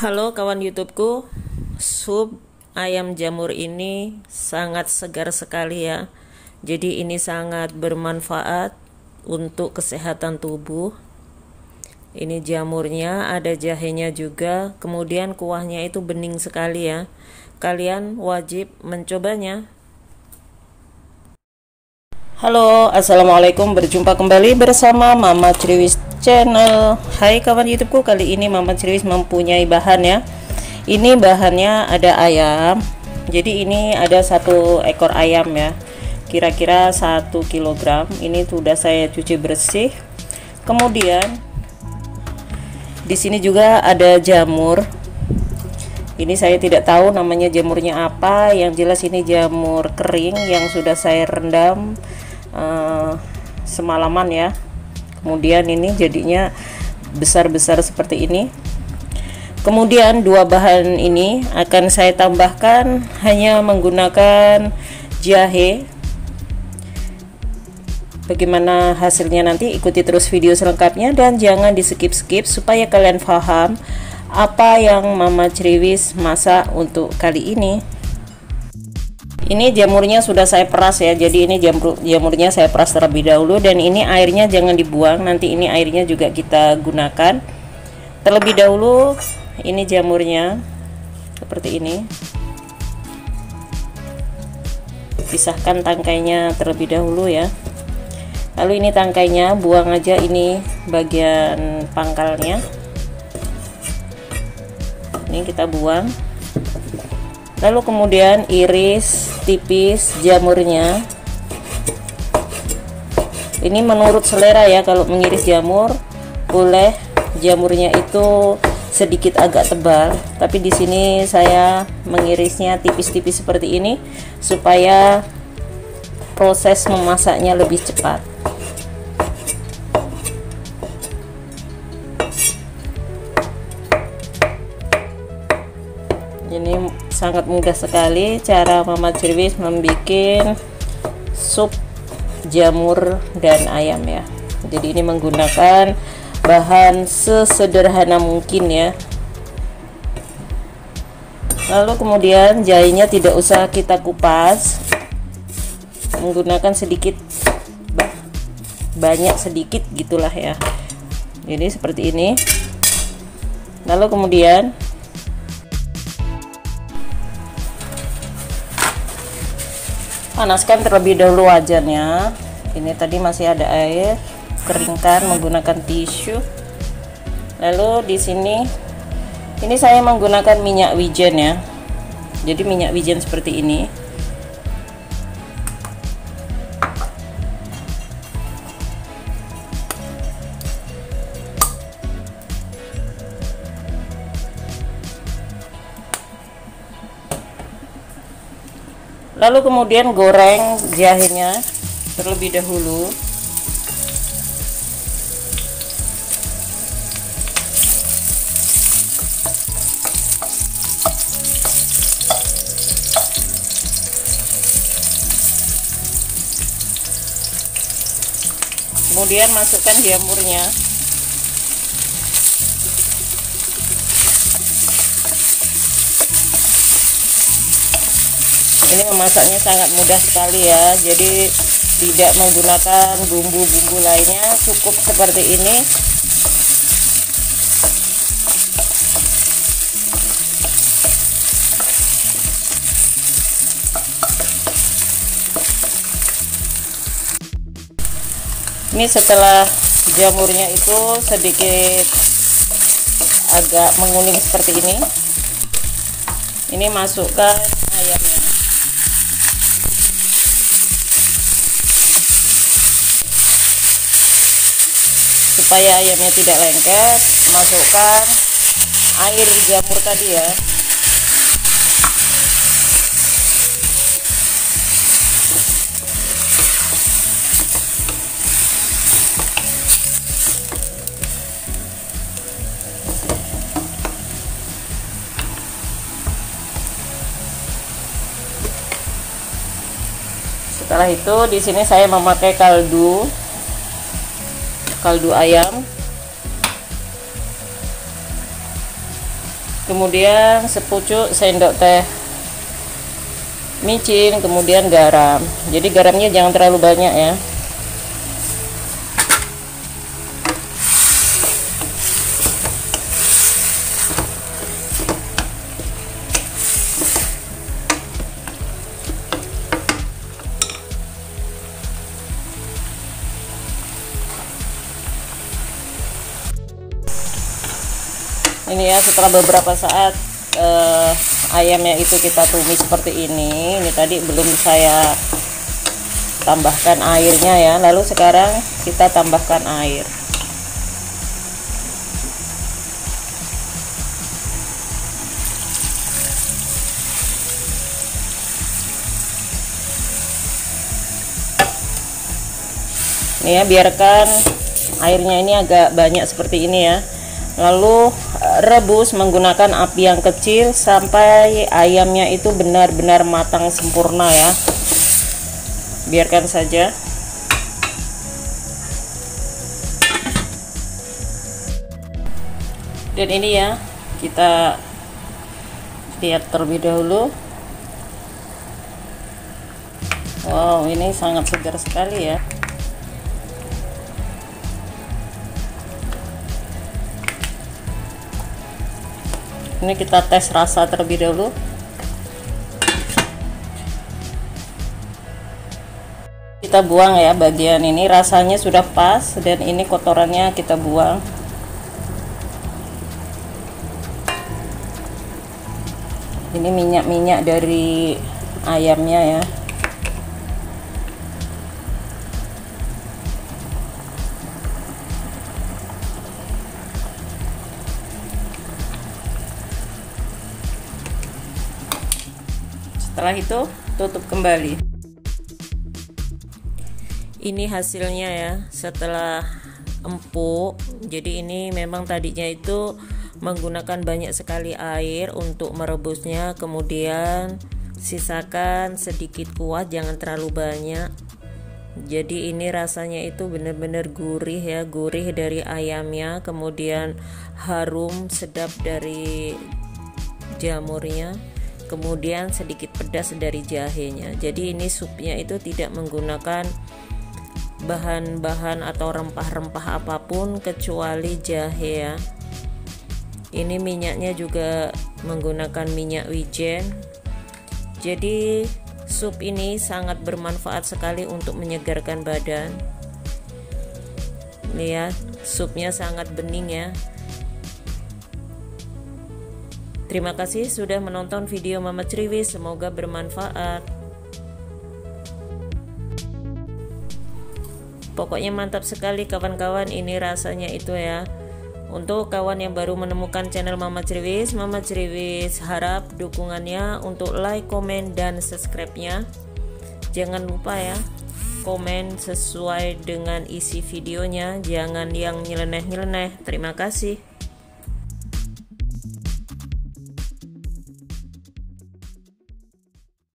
Halo kawan YouTubeku, sup ayam jamur ini sangat segar sekali ya. Jadi ini sangat bermanfaat untuk kesehatan tubuh. Ini jamurnya, ada jahenya juga, kemudian kuahnya itu bening sekali ya. Kalian wajib mencobanya. Halo, assalamualaikum, berjumpa kembali bersama Mama Criwis Channel. Hai kawan YouTubeku, kali ini Mama Criwis mempunyai bahan ya. Ini bahannya ada ayam. Jadi ini ada satu ekor ayam ya, kira-kira 1 kilogram. Ini sudah saya cuci bersih. Kemudian di sini juga ada jamur. Ini saya tidak tahu namanya jamurnya apa. Yang jelas ini jamur kering yang sudah saya rendam semalaman ya. Kemudian ini jadinya besar-besar seperti ini. Kemudian dua bahan ini akan saya tambahkan hanya menggunakan jahe. Bagaimana hasilnya nanti ikuti terus video selengkapnya dan jangan di skip-skip supaya kalian paham apa yang Mama Criwis masak untuk kali ini. Ini jamurnya sudah saya peras ya, jadi ini jamurnya saya peras terlebih dahulu, dan ini airnya jangan dibuang, nanti ini airnya juga kita gunakan. Terlebih dahulu ini jamurnya seperti ini, pisahkan tangkainya terlebih dahulu ya. Lalu ini tangkainya buang aja, ini bagian pangkalnya ini kita buang. Lalu kemudian iris tipis jamurnya. Ini menurut selera ya, kalau mengiris jamur boleh jamurnya itu sedikit agak tebal, tapi di sini saya mengirisnya tipis-tipis seperti ini supaya proses memasaknya lebih cepat. Ini sangat mudah sekali cara Mama Criwis membuat sup jamur dan ayam ya. Jadi ini menggunakan bahan sesederhana mungkin ya. Lalu kemudian jahenya tidak usah kita kupas, menggunakan sedikit banyak sedikit gitulah ya. Jadi seperti ini. Lalu kemudian panaskan terlebih dahulu wajannya. Ini tadi masih ada air, keringkan menggunakan tisu. Lalu di sini ini saya menggunakan minyak wijen ya. Jadi minyak wijen seperti ini. Lalu kemudian goreng jahenya terlebih dahulu. Kemudian masukkan jamurnya. Ini memasaknya sangat mudah sekali ya, jadi tidak menggunakan bumbu-bumbu lainnya, cukup seperti ini. Ini setelah jamurnya itu sedikit agak menguning seperti ini masukkan ayamnya. Supaya ayamnya tidak lengket, masukkan air jamur tadi ya. Setelah itu di sini saya memakai kaldu ayam. kemudian sepucuk sendok teh micin, kemudian garam. Jadi garamnya jangan terlalu banyak ya. Ini ya, setelah beberapa saat ayamnya itu kita tumis seperti ini. Ini tadi belum saya tambahkan airnya ya. Lalu sekarang kita tambahkan air. Ini ya, biarkan airnya ini agak banyak seperti ini ya. Lalu rebus menggunakan api yang kecil sampai ayamnya itu benar-benar matang sempurna ya. Biarkan saja. Dan ini ya, kita lihat terlebih dahulu. Wow, ini sangat segar sekali ya. Ini kita tes rasa terlebih dahulu. Kita buang ya bagian ini, rasanya sudah pas, dan ini kotorannya kita buang. Ini minyak-minyak dari ayamnya ya. Setelah itu tutup kembali. Ini hasilnya ya setelah empuk. Jadi ini memang tadinya itu menggunakan banyak sekali air untuk merebusnya, kemudian sisakan sedikit kuah, jangan terlalu banyak. Jadi ini rasanya itu benar-benar gurih ya, gurih dari ayamnya, kemudian harum sedap dari jamurnya, kemudian sedikit pedas dari jahenya. Jadi ini supnya itu tidak menggunakan bahan-bahan atau rempah-rempah apapun kecuali jahe ya. Ini minyaknya juga menggunakan minyak wijen. Jadi sup ini sangat bermanfaat sekali untuk menyegarkan badan. Lihat, supnya sangat bening ya. Terima kasih sudah menonton video Mama Criwis, semoga bermanfaat. Pokoknya mantap sekali kawan-kawan, ini rasanya itu ya. Untuk kawan yang baru menemukan channel Mama Criwis harap dukungannya untuk like, komen, dan subscribe-nya. Jangan lupa ya, komen sesuai dengan isi videonya, jangan yang nyeleneh-nyeleneh. Terima kasih.